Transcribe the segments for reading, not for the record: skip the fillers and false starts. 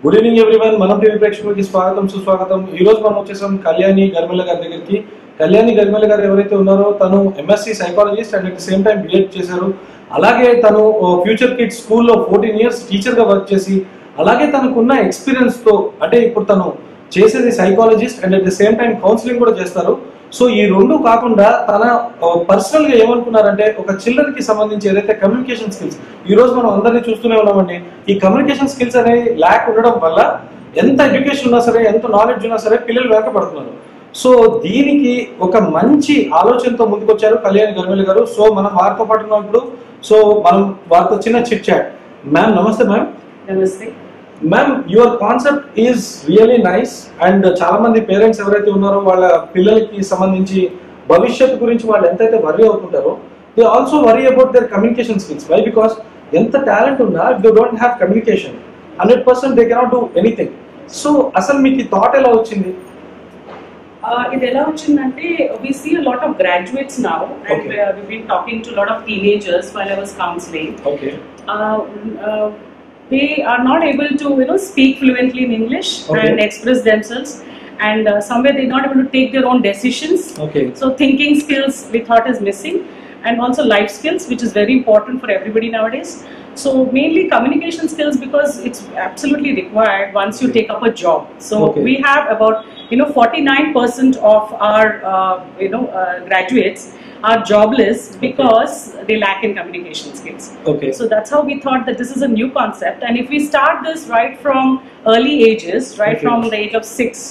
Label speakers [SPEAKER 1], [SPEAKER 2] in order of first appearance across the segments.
[SPEAKER 1] Good evening everyone. మనం TV ప్రేక్షకులకి స్వాగతం సుస్వాగతం. ఈ రోజు మనం వచ్చేసాం కళ్యాణి గర్మిల గారి దగ్గరికి. కళ్యాణి గర్మిల గారు ఎవరైతే ఉన్నారో తను MSc psychologist and at the same time BEd చేశారు. అలాగే తను ఫ్యూచర్ కిడ్స్ స్కూల్లో 14 years టీచర్గా వర్క్ చేసి అలాగే తనకున్న ఎక్స్పీరియన్స్తో అంటే ఇప్పుడు తను చేసేది psychologist and at the same time counselling కూడా చేస్తారు. సో ఈ రెండు కాకుండా తన పర్సనల్ గా ఏమనుకున్నారంటే ఒక చిల్డ్రన్ కి సంబంధించి ఏదైతే కమ్యూనికేషన్ స్కిల్స్ ఈ రోజు మనం అందరినీ చూస్తూనే ఉన్నామండి. ఈ కమ్యూనికేషన్ స్కిల్స్ అనేవి ల్యాక్ ఉండడం వల్ల ఎంత ఎడ్యుకేషన్ ఉన్నా సరే ఎంత నాలెడ్జ్ ఉన్నా సరే పిల్లలు వెనకబడుతున్నారు. సో దీనికి ఒక మంచి ఆలోచనతో ముందుకొచ్చారు కళ్యాణి గర్మిల గారు. సో మనం వారితో పాటు ఉన్నాం ఇప్పుడు. సో మనం వారితో చిన్న చిట్ చాట్. మ్యామ్ నమస్తే. మ్యామ్
[SPEAKER 2] నమస్తే.
[SPEAKER 1] Ma'am your concept is really nice and చాలా మంది పేరెంట్స్ ఎవరైతే ఉన్నారో వాళ్ళ పిల్లలకి సంబంధించి భవిష్యత్తు గురించి వాళ్ళు ఎంతైతే వరీ అవుతుంటారో they also worry about their communication skills. Why? Because ఎంత టాలెంట్ ఉన్నా if they don't have communication 100% they cannot do anything. So అసలు మీకు ఈ థాట్ ఎలా వచ్చింది?
[SPEAKER 2] ఇది ఎలా వచ్చిందంటే we see a lot of graduates now and we've been talking to a lot of teenagers while I was counseling.
[SPEAKER 1] Okay.
[SPEAKER 2] They are not able to speak fluently in English and express themselves, and somewhere they're not able to take their own decisions.
[SPEAKER 1] Okay.
[SPEAKER 2] So thinking skills we thought is missing, and also life skills, which is very important for everybody nowadays. So mainly communication skills, because it's absolutely required once you take up a job. So we have about 49% of our graduates are jobless because they lack in communication skills.
[SPEAKER 1] Okay.
[SPEAKER 2] So that's how we thought that this is a new concept, and if we start this right from early ages, right from the age of 6,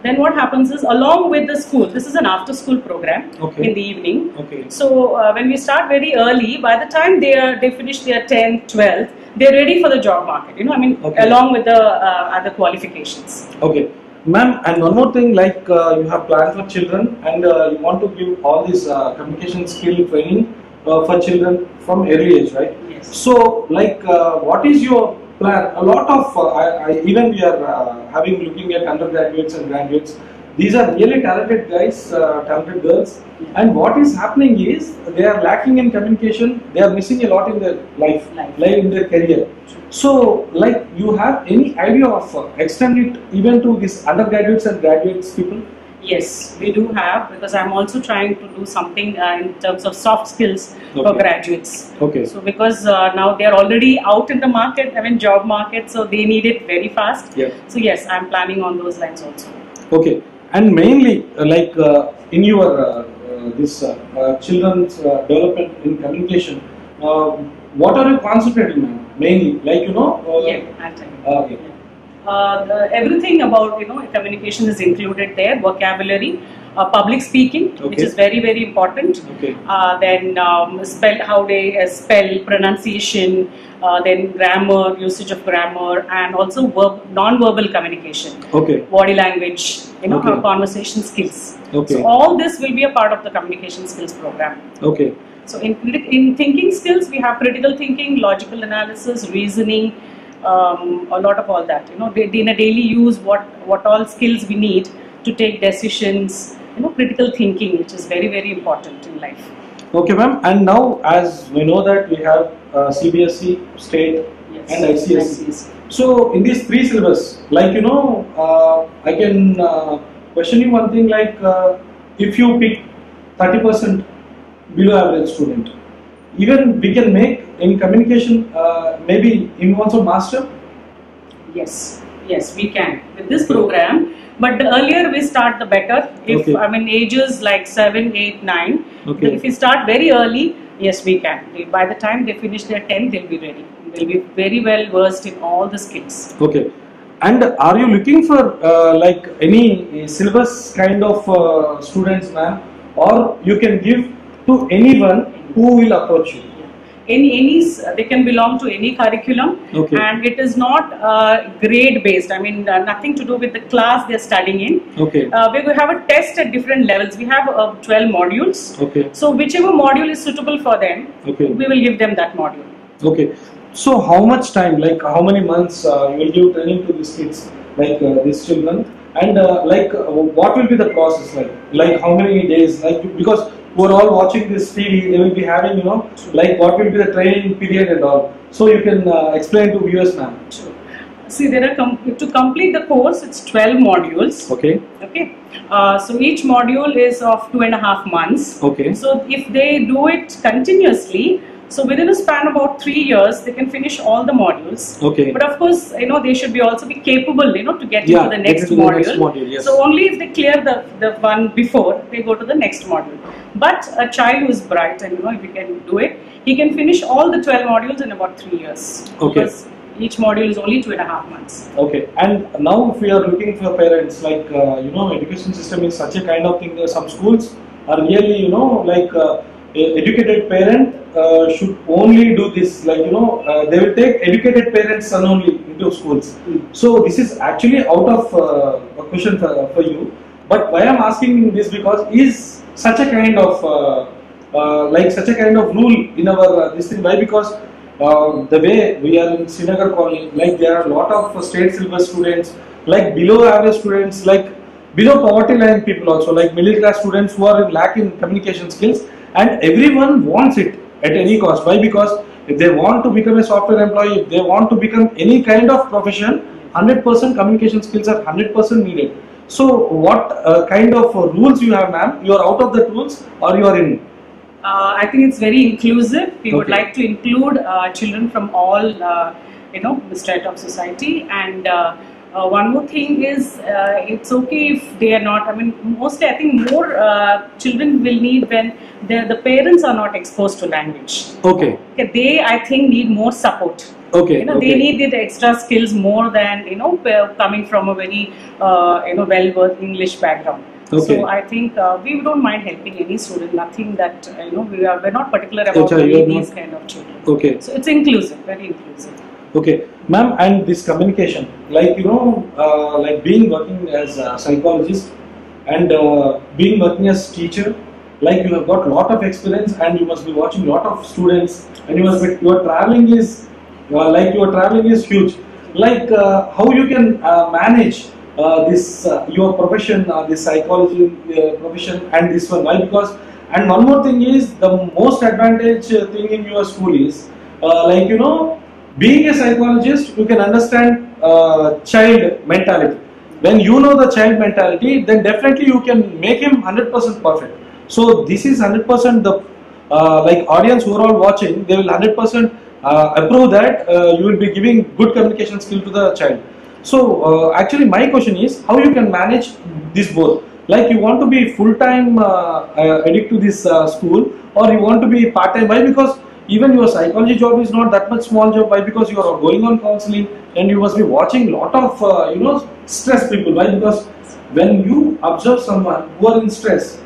[SPEAKER 2] then what happens is, along with the school, this is an after school program in the evening.
[SPEAKER 1] Okay.
[SPEAKER 2] So when we start very early, by the time they finish their 10th, 12th, they're ready for the job market, along with the other qualifications.
[SPEAKER 1] Okay. Ma'am, and one more thing, like you have planned for children and you want to give all this communication skill training for children from early age, right?
[SPEAKER 2] Yes.
[SPEAKER 1] So, like, what is your plan? A lot of, even we are looking at undergraduates and graduates. These are really talented guys, talented girls. And what is happening is, they are lacking in communication. They are missing a lot in their life, in their career. So, like, you have any idea of extend it even to these undergraduates and graduates people?
[SPEAKER 2] Yes, we do have, because I'm also trying to do something in terms of soft skills for graduates.
[SPEAKER 1] Okay.
[SPEAKER 2] So because now they are already out in the market, job market, so they need it very fast.
[SPEAKER 1] Yeah.
[SPEAKER 2] So yes, I'm planning on those lines also.
[SPEAKER 1] Okay. And mainly, in your this children's development in communication, what are you concentrating on? Mainly,
[SPEAKER 2] Yeah, I'll tell you.
[SPEAKER 1] Okay.
[SPEAKER 2] Everything about communication is included there. Vocabulary, public speaking, which is very, very important.
[SPEAKER 1] Okay.
[SPEAKER 2] Then how they spell, pronunciation, then grammar, usage of grammar, and also non-verbal communication.
[SPEAKER 1] Okay.
[SPEAKER 2] Body language, conversation skills.
[SPEAKER 1] Okay.
[SPEAKER 2] So all this will be a part of the communication skills program.
[SPEAKER 1] Okay.
[SPEAKER 2] So in thinking skills, we have critical thinking, logical analysis, reasoning, a lot of all that. In a daily use, what all skills we need to take decisions. Critical thinking, which is very, very important in life.
[SPEAKER 1] Okay, ma'am. And now, as we know that we have CBSE, state, and ICSE. So in these 3 syllabus, I can question you one thing, if you pick 30% below average student, even we can make in communication maybe in also master?
[SPEAKER 2] Yes, we can with this program, but the earlier we start the better. If ages like 7, 8, 9, if we start very early, yes, we can. By the time they finish their 10th, they'll be ready. They'll be very well versed in all the skills.
[SPEAKER 1] Okay. And are you looking for any syllabus kind of students, ma'am, or you can give to anyone who will approach you?
[SPEAKER 2] They can belong to any curriculum, and it is not grade based. Nothing to do with the class they're studying in.
[SPEAKER 1] Okay.
[SPEAKER 2] We will have a test at different levels. We have 12 modules.
[SPEAKER 1] Okay.
[SPEAKER 2] So whichever module is suitable for them, we will give them that module.
[SPEAKER 1] Okay. So how much time, how many months you will give training to these kids, these children, and what will be the process like how many days, because who are all watching this TV, they will be having, what will be the training period and all. So you can explain to viewers now.
[SPEAKER 2] Sure. See, there are to complete the course, it's 12 modules.
[SPEAKER 1] Okay.
[SPEAKER 2] Okay. So each module is of 2.5 months.
[SPEAKER 1] Okay.
[SPEAKER 2] So if they do it continuously, so within a span of about 3 years, they can finish all the modules.
[SPEAKER 1] Okay.
[SPEAKER 2] But of course, they should be also be capable, to get
[SPEAKER 1] Yeah,
[SPEAKER 2] into the next
[SPEAKER 1] into the
[SPEAKER 2] module.
[SPEAKER 1] next module, yes.
[SPEAKER 2] So only if they clear the one before, they go to the next module. But a child who is bright and if he can do it, he can finish all the 12 modules in about 3 years.
[SPEAKER 1] Okay.
[SPEAKER 2] Because each module is only 2.5 months.
[SPEAKER 1] Okay, and now if we are looking for parents, like education system is such a kind of thing. Some schools are really educated parent should only do this. They will take educated parents son only into schools. So this is actually out of a question for you. But why I'm asking this because is such a kind of rule in our this thing. Why? Because the way we are in Srinagar colony, there are a lot of state syllabus students, below average students, below poverty line people also, middle class students who are lacking communication skills, and everyone wants it at any cost. Why? Because if they want to become a software employee, if they want to become any kind of profession, 100% communication skills are 100% needed. So what kind of rules you have, ma'am? You are out of the rules or you are in?
[SPEAKER 2] I think it's very inclusive. We would like to include children from all, strata of society. And one more thing is, it's okay if they are not. Mostly I think more children will need when the parents are not exposed to language.
[SPEAKER 1] Okay.
[SPEAKER 2] They, I think, need more support.
[SPEAKER 1] Okay.
[SPEAKER 2] They need the extra skills more than coming from a very well-versed English background.
[SPEAKER 1] Okay.
[SPEAKER 2] So I think we don't mind helping any student. Nothing that we're not particular about these kind of children.
[SPEAKER 1] Okay.
[SPEAKER 2] So it's inclusive, very inclusive.
[SPEAKER 1] Okay, ma'am, and this communication, being working as a psychologist and being working as teacher, you have got a lot of experience and you must be watching a lot of students, and your traveling is huge. How you can manage this your profession, this psychology profession, and this one. Why? Because, and one more thing is, the most advantage thing in your school is being a psychologist, you can understand child mentality. When you know the child mentality, then definitely you can make him 100% perfect. So this is 100% the audience who are all watching, they will 100% approve that you will be giving good communication skill to the child. So actually my question is, how you can manage this both? You want to be full-time addict to this school, or you want to be part-time? Why? Because even your psychology job is not that much small job. Why? Because you are going on counseling and you must be watching a lot of stress people. Why? Because when you observe someone who are in stress,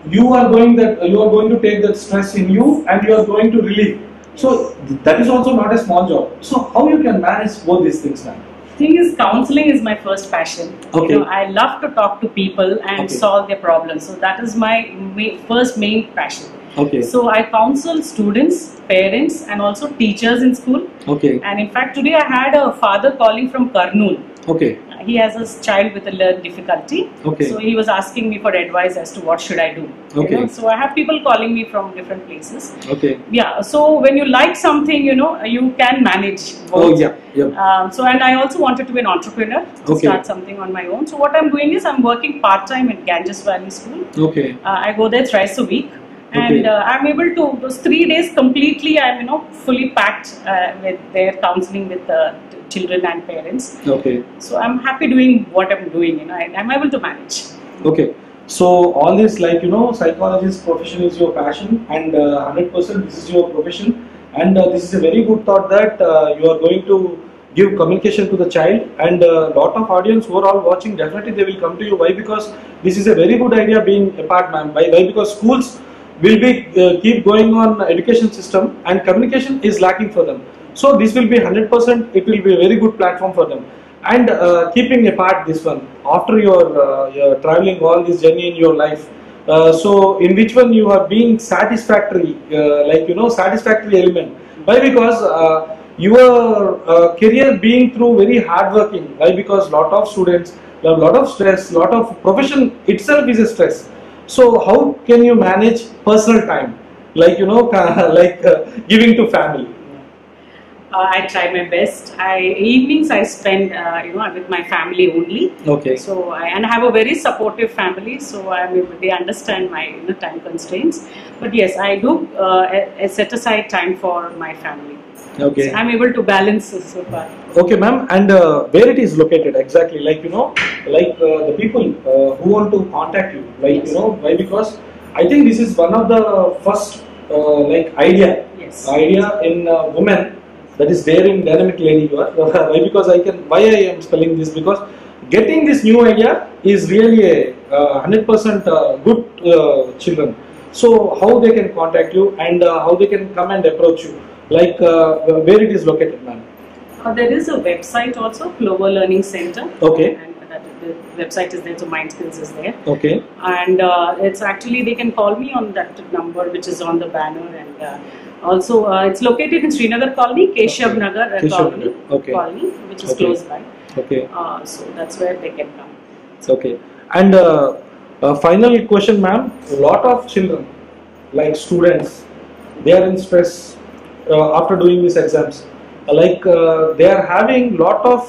[SPEAKER 1] you are going to take that stress in you and you are going to relieve. So that is also not a small job. So how you can manage both these things now?
[SPEAKER 2] Thing is, counseling is my first passion.
[SPEAKER 1] Okay.
[SPEAKER 2] I love to talk to people and solve their problems. So that is my first main passion.
[SPEAKER 1] Okay.
[SPEAKER 2] So I counsel students, parents, and also teachers in school.
[SPEAKER 1] Okay.
[SPEAKER 2] And in fact, today I had a father calling from Kurnool.
[SPEAKER 1] Okay.
[SPEAKER 2] He has a child with a learning difficulty.
[SPEAKER 1] Okay.
[SPEAKER 2] So he was asking me for advice as to what should I do.
[SPEAKER 1] Okay.
[SPEAKER 2] So I have people calling me from different places.
[SPEAKER 1] Okay.
[SPEAKER 2] Yeah. So when you like something, you can manage both.
[SPEAKER 1] Oh yeah. Yeah.
[SPEAKER 2] And I also wanted to be an entrepreneur, to start something on my own. So what I'm doing is I'm working part-time in Ganges Valley School.
[SPEAKER 1] Okay.
[SPEAKER 2] I go there thrice a week. And I'm able to, those 3 days completely, I'm fully packed with their counseling with the children and parents.
[SPEAKER 1] Okay.
[SPEAKER 2] So I'm happy doing what I'm doing, I'm able to manage.
[SPEAKER 1] Okay. So all this, psychologist profession is your passion, and 100% this is your profession, and this is a very good thought that you are going to give communication to the child, and a lot of audience who are all watching, definitely they will come to you. Why? Because this is a very good idea being a part, ma'am. Why? Because schools will be keep going on education system and communication is lacking for them. So this will be 100%, it will be a very good platform for them. And keeping apart this one, after your traveling all this journey in your life, so in which one you are being satisfactory, satisfactory element. Why? Because your career being through very hard working. Why? Because lot of students have lot of stress, lot of profession itself is a stress. So how can you manage personal time, giving to family?
[SPEAKER 2] I try my best. Evenings I spend, with my family only.
[SPEAKER 1] Okay.
[SPEAKER 2] So and I have a very supportive family, so they understand my time constraints. But yes, I do set aside time for my family.
[SPEAKER 1] Okay.
[SPEAKER 2] So I'm able to balance so far.
[SPEAKER 1] Okay, ma'am. And where it is located exactly? Like the people who want to contact you, like
[SPEAKER 2] Yes.
[SPEAKER 1] why? Because I think this is one of the first idea in women that is there in dynamic lady. You are why? Because why I am spelling this, because getting this new idea is really a 100% good children. So how they can contact you and how they can come and approach you, like where it is located, ma'am?
[SPEAKER 2] There is a website also, Global Learning Center.
[SPEAKER 1] Okay.
[SPEAKER 2] And the website is there, so Mind Skills is there.
[SPEAKER 1] Okay.
[SPEAKER 2] And it's actually, they can call me on that number which is on the banner. And also it's located in Srinagar Colony, Keshav Nagar Colony,
[SPEAKER 1] Okay.
[SPEAKER 2] Colony, which is
[SPEAKER 1] Okay.
[SPEAKER 2] close by.
[SPEAKER 1] Okay.
[SPEAKER 2] So that's where they can come.
[SPEAKER 1] Okay. And final question, ma'am. A lot of children, like students, they are in stress after doing these exams. They are having lot of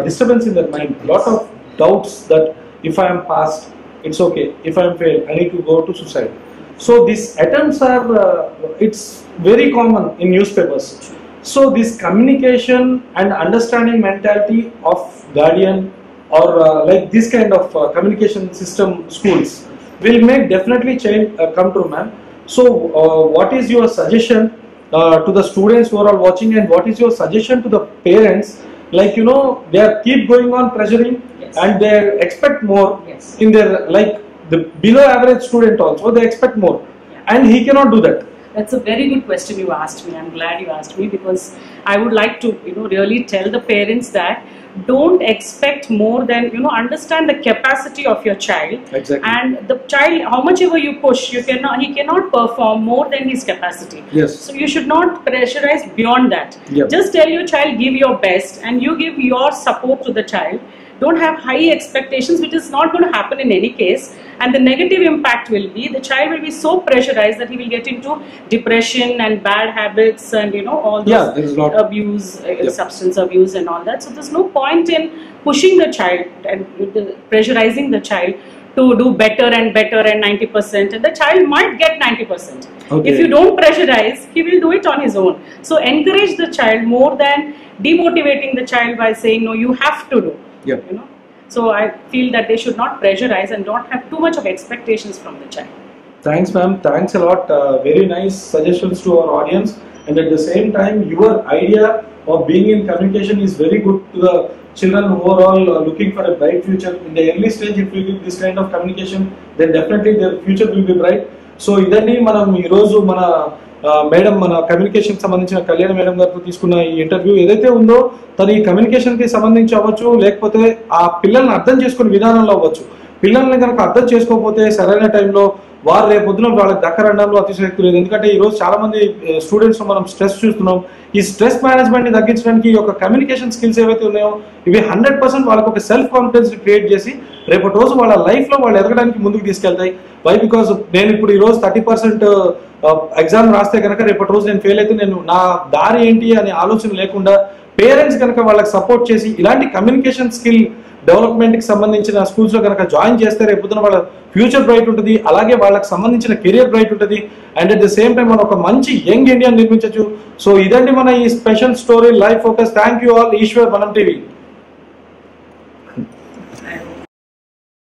[SPEAKER 1] disturbance in their mind, lot of doubts that if I am passed, it's okay. If I am failed, I need to go to suicide. So these attempts are, it's very common in newspapers. So this communication and understanding mentality of guardian or like this kind of communication system schools will make definitely change come true, ma'am. So what is your suggestion to the students who are all watching, and what is your suggestion to the parents? They are keep going on pressuring.
[SPEAKER 2] Yes.
[SPEAKER 1] And they expect more.
[SPEAKER 2] Yes.
[SPEAKER 1] In their, like the below average student also, they expect more.
[SPEAKER 2] Yeah.
[SPEAKER 1] And he cannot do that.
[SPEAKER 2] That's a very good question you asked me. I'm glad you asked me, because I would like to, really tell the parents that don't expect more than, understand the capacity of your child.
[SPEAKER 1] Exactly.
[SPEAKER 2] And the child, how much ever you push, he cannot perform more than his capacity.
[SPEAKER 1] Yes.
[SPEAKER 2] So you should not pressurize beyond that.
[SPEAKER 1] Yep.
[SPEAKER 2] Just tell your child, give your best, and you give your support to the child. Don't have high expectations, which is not going to happen in any case. And the negative impact will be, the child will be so pressurized that he will get into depression and bad habits and all those abuse, substance abuse and all that. So there's no point in pushing the child and pressurizing the child to do better and better and 90%, and the child might get 90%.
[SPEAKER 1] Okay.
[SPEAKER 2] If you don't pressurize, he will do it on his own. So encourage the child more than demotivating the child by saying, no, you have to do.
[SPEAKER 1] Yeah.
[SPEAKER 2] So I feel that they should not pressurize and don't have too much of expectations from the child.
[SPEAKER 1] Thanks, ma'am. Thanks a lot. Very nice suggestions to our audience. And at the same time, your idea of being in communication is very good to the children who are all looking for a bright future. In the early stage, if we give this kind of communication, then definitely their future will be bright. So idandi manam ee roju mana madam, మన communication సంబంధించిన Kalyani madam గారితో తీసుకున్న ఈ interview ఏదైతే ఉందో, తను ఈ communication కి సంబంధించి అవ్వచ్చు, లేకపోతే ఆ పిల్లల్ని అర్థం చేసుకునే విధానంలో అవ్వచ్చు. పిల్లల్ని కనుక అర్థం చేసుకోకపోతే సరైన టైంలో వారు రేపొద్దున వాళ్ళకి దక్కరండంలో అతిశక్తి లేదు. ఎందుకంటే ఈ రోజు చాలా మంది స్టూడెంట్స్ మనం స్ట్రెస్ చూస్తున్నాం. ఈ స్ట్రెస్ మేనేజ్మెంట్ ని తగ్గించడానికి ఈ యొక్క కమ్యూనికేషన్ స్కిల్స్ ఏవైతే ఉన్నాయో, ఇవి 100% వాళ్ళకి ఒక సెల్ఫ్ కాన్ఫిడెన్స్ క్రియేట్ చేసి రేపటి రోజు వాళ్ళ లైఫ్ లో వాళ్ళు ఎదగడానికి ముందుకు తీసుకెళ్తాయి. వై? బికాస్ నేను ఇప్పుడు ఈ రోజు 30% ఎగ్జామ్ రాస్తే కనుక రేపటి రోజు నేను ఫెయిల్ అయితే నేను నా దారి ఏంటి అనే ఆలోచన లేకుండా పేరెంట్స్ కనుక వాళ్ళకి సపోర్ట్ చేసి ఇలాంటి కమ్యూనికేషన్ స్కిల్ డెవలప్మెంట్ కి సంబంధించిన స్కూల్స్ లో కనుక జాయిన్ చేస్తే రేపొద్దున వాళ్ళ ఫ్యూచర్ బ్రైట్ ఉంటుంది, అలాగే వాళ్ళకి సంబంధించిన కెరియర్ బ్రైట్ ఉంటుంది. And at the same time మనం ఒక మంచి యంగ్ ఇండియా నిర్మించవచ్చు. సో ఇదండి మన ఈ special story live focus. Thank you all. Eshwar, Manam TV.